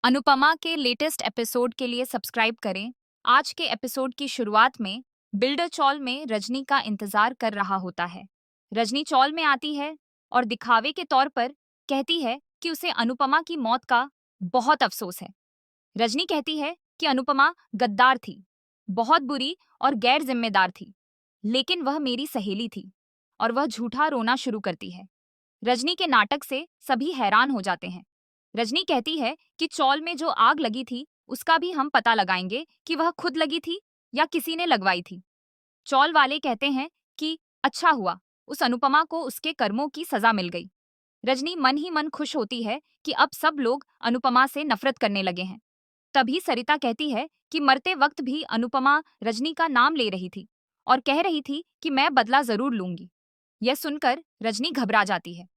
अनुपमा के latest episode के लिए सब्सक्राइब करें। आज के एपिसोड की शुरुआत में बिल्डर चॉल में रजनी का इंतजार कर रहा होता है। रजनी चॉल में आती है और दिखावे के तौर पर कहती है कि उसे अनुपमा की मौत का बहुत अफसोस है। रजनी कहती है कि अनुपमा गद्दार थी, बहुत बुरी और गैर जिम्मेदार थी, लेकिन वह मेरी सहेली थी और वह झूठा रोना शुरू करती है। रजनी के नाटक से सभी हैरान हो जाते हैं। रजनी कहती है कि चौल में जो आग लगी थी उसका भी हम पता लगाएंगे कि वह खुद लगी थी या किसी ने लगवाई थी। चौल वाले कहते हैं कि अच्छा हुआ, उस अनुपमा को उसके कर्मों की सजा मिल गई। रजनी मन ही मन खुश होती है कि अब सब लोग अनुपमा से नफरत करने लगे हैं। तभी सरिता कहती है कि मरते वक्त भी अनुपमा रजनी का नाम ले रही थी और कह रही थी कि मैं बदला जरूर लूंगी। यह सुनकर रजनी घबरा जाती है।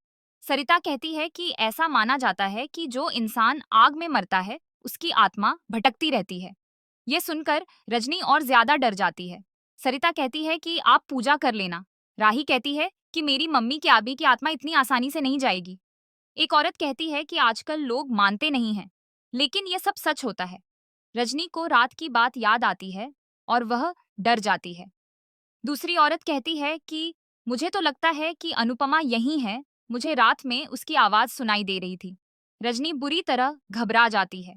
सरिता कहती है कि ऐसा माना जाता है कि जो इंसान आग में मरता है उसकी आत्मा भटकती रहती है। ये सुनकर रजनी और ज्यादा डर जाती है। सरिता कहती है कि आप पूजा कर लेना। राही कहती है कि मेरी मम्मी की आबी की आत्मा इतनी आसानी से नहीं जाएगी। एक औरत कहती है कि आजकल लोग मानते नहीं हैं, लेकिन यह सब सच होता है। रजनी को रात की बात याद आती है और वह डर जाती है। दूसरी औरत कहती है कि मुझे तो लगता है कि अनुपमा यहीं है, मुझे रात में उसकी आवाज सुनाई दे रही थी। रजनी बुरी तरह घबरा जाती है।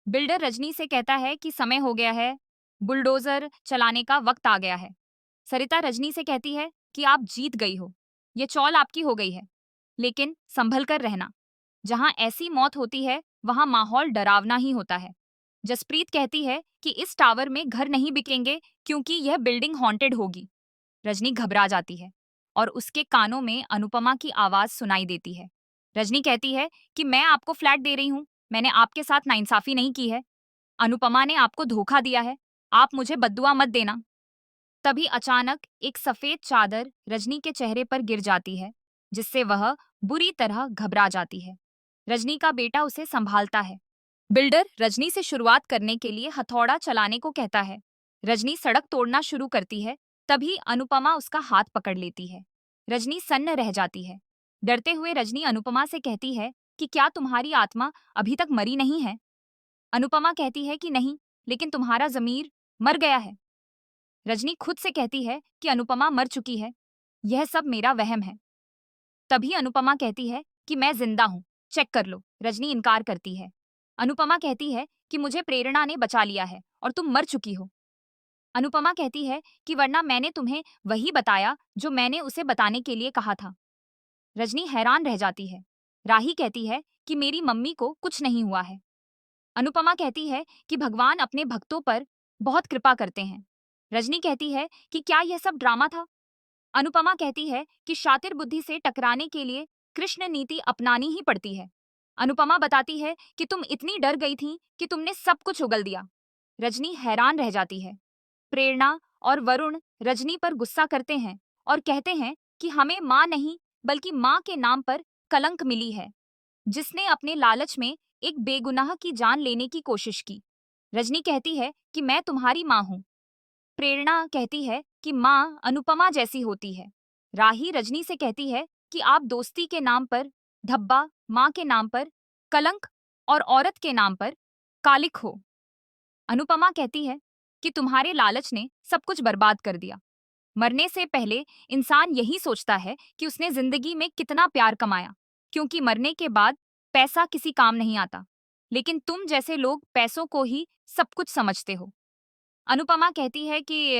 बिल्डर रजनी से कहता है कि समय हो गया है, बुलडोजर चलाने का वक्त आ गया है। सरिता रजनी से कहती है कि आप जीत गई हो, ये चौल आपकी हो गई है, लेकिन संभल कर रहना। जहां ऐसी मौत होती है वहां माहौल डरावना ही होता है। जसप्रीत कहती है कि इस टावर में घर नहीं बिकेंगे क्योंकि यह बिल्डिंग हॉन्टेड होगी। रजनी घबरा जाती है और उसके कानों में अनुपमा की आवाज सुनाई देती है। रजनी कहती है कि मैं आपको फ्लैट दे रही हूँ, मैंने आपके साथ नाइंसाफी नहीं की है। अनुपमा ने आपको धोखा दिया है, आप मुझे बद्दुआ मत देना। तभी अचानक एक सफेद चादर रजनी के चेहरे पर गिर जाती है, जिससे वह बुरी तरह घबरा जाती है। रजनी का बेटा उसे संभालता है। बिल्डर रजनी से शुरुआत करने के लिए हथौड़ा चलाने को कहता है। रजनी सड़क तोड़ना शुरू करती है, तभी अनुपमा उसका हाथ पकड़ लेती है। रजनी सन्न रह जाती है। डरते हुए रजनी अनुपमा से कहती है कि क्या तुम्हारी आत्मा अभी तक मरी नहीं है? अनुपमा कहती है कि नहीं, लेकिन तुम्हारा जमीर मर गया है। रजनी खुद से कहती है कि अनुपमा मर चुकी है, यह सब मेरा वहम है। तभी अनुपमा कहती है कि मैं जिंदा हूँ, चेक कर लो। रजनी इनकार करती है। अनुपमा कहती है कि मुझे प्रेरणा ने बचा लिया है और तुम मर चुकी हो। अनुपमा कहती है कि वरना मैंने तुम्हें वही बताया जो मैंने उसे बताने के लिए कहा था। रजनी हैरान रह जाती है। राही कहती है कि मेरी मम्मी को कुछ नहीं हुआ है। अनुपमा कहती है कि भगवान अपने भक्तों पर बहुत कृपा करते हैं। रजनी कहती है कि क्या यह सब ड्रामा था? अनुपमा कहती है कि शातिर बुद्धि से टकराने के लिए कृष्ण नीति अपनानी ही पड़ती है। अनुपमा बताती है कि तुम इतनी डर गई थी कि तुमने सब कुछ उगल दिया। रजनी हैरान रह जाती है। प्रेरणा और वरुण रजनी पर गुस्सा करते हैं और कहते हैं कि हमें माँ नहीं बल्कि माँ के नाम पर कलंक मिली है, जिसने अपने लालच में एक बेगुनाह की जान लेने की कोशिश की। रजनी कहती है कि मैं तुम्हारी माँ हूँ। प्रेरणा कहती है कि माँ अनुपमा जैसी होती है। राही रजनी से कहती है कि आप दोस्ती के नाम पर धब्बा, माँ के नाम पर कलंक और औरत के नाम पर कालिक हो। अनुपमा कहती है कि तुम्हारे लालच ने सब कुछ बर्बाद कर दिया। मरने से पहले इंसान यही सोचता है कि उसने जिंदगी में कितना प्यार कमाया, क्योंकि मरने के बाद पैसा किसी काम नहीं आता। लेकिन तुम जैसे लोग पैसों को ही सब कुछ समझते हो। अनुपमा कहती है कि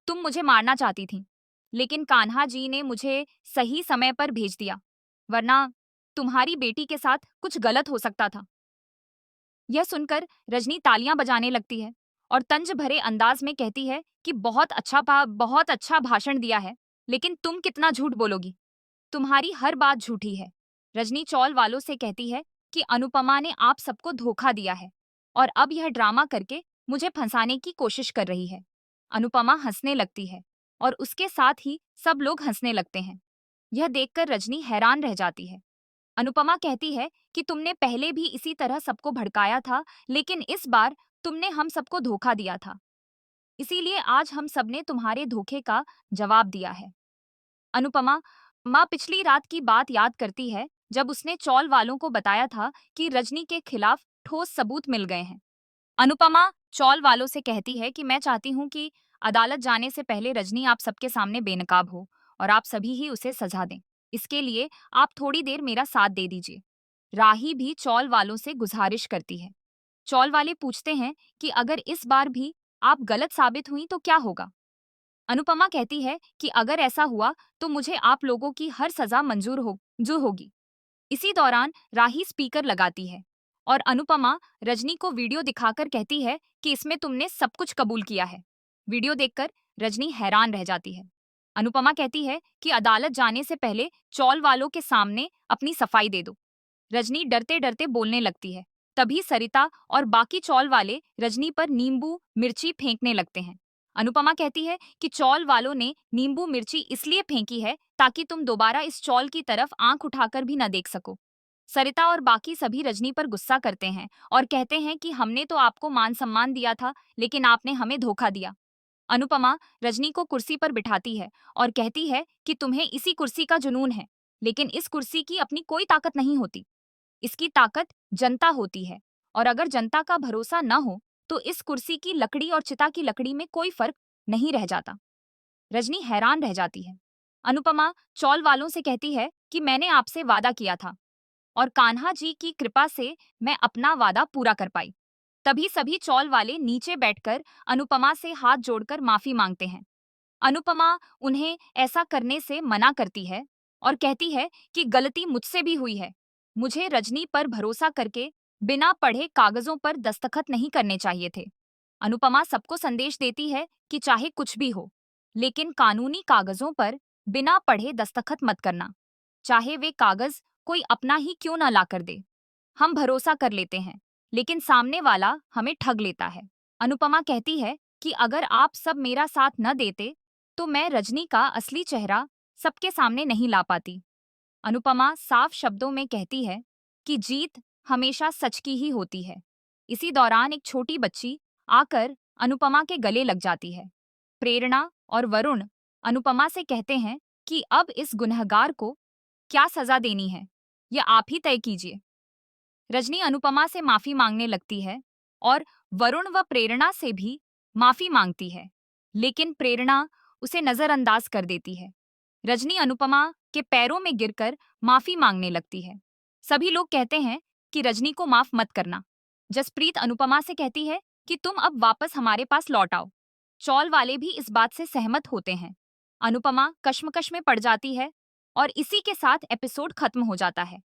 तुम मुझे मारना चाहती थी, लेकिन कान्हा जी ने मुझे सही समय पर भेज दिया, वरना तुम्हारी बेटी के साथ कुछ गलत हो सकता था। यह सुनकर रजनी तालियां बजाने लगती है और तंज भरे अंदाज में कहती है कि बहुत अच्छा भाषण दिया है, लेकिन तुम कितना झूठ बोलोगी? तुम्हारी हर बात झूठी है। रजनी चौल वालों से कहती है कि अनुपमा ने आप सबको धोखा दिया है और अब यह ड्रामा करके मुझे फंसाने की कोशिश कर रही है। अनुपमा हंसने लगती है और उसके साथ ही सब लोग हंसने लगते हैं। यह देखकर रजनी हैरान रह जाती है। अनुपमा कहती है कि तुमने पहले भी इसी तरह सबको भड़काया था, लेकिन इस बार तुमने हम सबको धोखा दिया था। इसीलिए आज हम सबने तुम्हारे धोखे का जवाब दिया है। अनुपमा माँ पिछली रात की बात याद करती है, जब उसने चौल वालों को बताया था कि रजनी के खिलाफ ठोस सबूत मिल गए हैं। अनुपमा चौल वालों से कहती है कि मैं चाहती हूँ कि अदालत जाने से पहले रजनी आप सबके सामने बेनकाब हो और आप सभी ही उसे सजा दें। इसके लिए आप थोड़ी देर मेरा साथ दे दीजिए। राही भी चौल वालों से गुजारिश करती है। चौल वाले पूछते हैं कि अगर इस बार भी आप गलत साबित हुई तो क्या होगा। अनुपमा कहती है कि अगर ऐसा हुआ तो मुझे आप लोगों की हर सजा मंजूर होगी। इसी दौरान राही स्पीकर लगाती है और अनुपमा रजनी को वीडियो दिखाकर कहती है कि इसमें तुमने सब कुछ कबूल किया है। वीडियो देखकर रजनी हैरान रह जाती है। अनुपमा कहती है कि अदालत जाने से पहले चौल वालों के सामने अपनी सफाई दे दो। रजनी डरते डरते बोलने लगती है। तभी सरिता और बाकी चौल वाले रजनी पर नींबू मिर्ची फेंकने लगते हैं। अनुपमा कहती है कि चौल वालों ने नींबू मिर्ची इसलिए फेंकी है ताकि तुम दोबारा इस चौल की तरफ आंख उठाकर भी न देख सको। सरिता और बाकी सभी रजनी पर गुस्सा करते हैं और कहते हैं कि हमने तो आपको मान सम्मान दिया था, लेकिन आपने हमें धोखा दिया। अनुपमा रजनी को कुर्सी पर बिठाती है और कहती है कि तुम्हें इसी कुर्सी का जुनून है, लेकिन इस कुर्सी की अपनी कोई ताकत नहीं होती। इसकी ताकत जनता होती है और अगर जनता का भरोसा न हो तो इस कुर्सी की लकड़ी और चिता की लकड़ी में कोई फर्क नहीं रह जाता। रजनी हैरान रह जाती है। अनुपमा चौल वालों से कहती है कि मैंने आपसे वादा किया था और कान्हा जी की कृपा से मैं अपना वादा पूरा कर पाई। तभी सभी चौल वाले नीचे बैठकर अनुपमा से हाथ जोड़कर माफी मांगते हैं। अनुपमा उन्हें ऐसा करने से मना करती है और कहती है कि गलती मुझसे भी हुई है। मुझे रजनी पर भरोसा करके बिना पढ़े कागजों पर दस्तखत नहीं करने चाहिए थे। अनुपमा सबको संदेश देती है कि चाहे कुछ भी हो, लेकिन कानूनी कागजों पर बिना पढ़े दस्तखत मत करना, चाहे वे कागज कोई अपना ही क्यों ना ला कर दे। हम भरोसा कर लेते हैं, लेकिन सामने वाला हमें ठग लेता है। अनुपमा कहती है कि अगर आप सब मेरा साथ न देते, तो मैं रजनी का असली चेहरा सबके सामने नहीं ला पाती। अनुपमा साफ शब्दों में कहती है कि जीत हमेशा सच की ही होती है। इसी दौरान एक छोटी बच्ची आकर अनुपमा के गले लग जाती है। प्रेरणा और वरुण अनुपमा से कहते हैं कि अब इस गुनहगार को क्या सजा देनी है, यह आप ही तय कीजिए। रजनी अनुपमा से माफी मांगने लगती है और वरुण व प्रेरणा से भी माफी मांगती है, लेकिन प्रेरणा उसे नजरअंदाज कर देती है। रजनी अनुपमा के पैरों में गिरकर माफी मांगने लगती है। सभी लोग कहते हैं कि रजनी को माफ मत करना। जसप्रीत अनुपमा से कहती है कि तुम अब वापस हमारे पास लौट आओ। चौल वाले भी इस बात से सहमत होते हैं। अनुपमा कश्मकश में पड़ जाती है और इसी के साथ एपिसोड खत्म हो जाता है।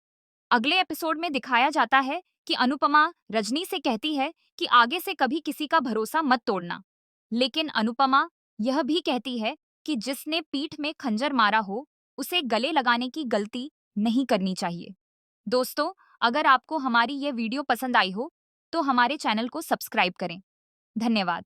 अगले एपिसोड में दिखाया जाता है कि अनुपमा रजनी से कहती है कि आगे से कभी किसी का भरोसा मत तोड़ना, लेकिन अनुपमा यह भी कहती है कि जिसने पीठ में खंजर मारा हो उसे गले लगाने की गलती नहीं करनी चाहिए। दोस्तों, अगर आपको हमारी यह वीडियो पसंद आई हो तो हमारे चैनल को सब्सक्राइब करें। धन्यवाद।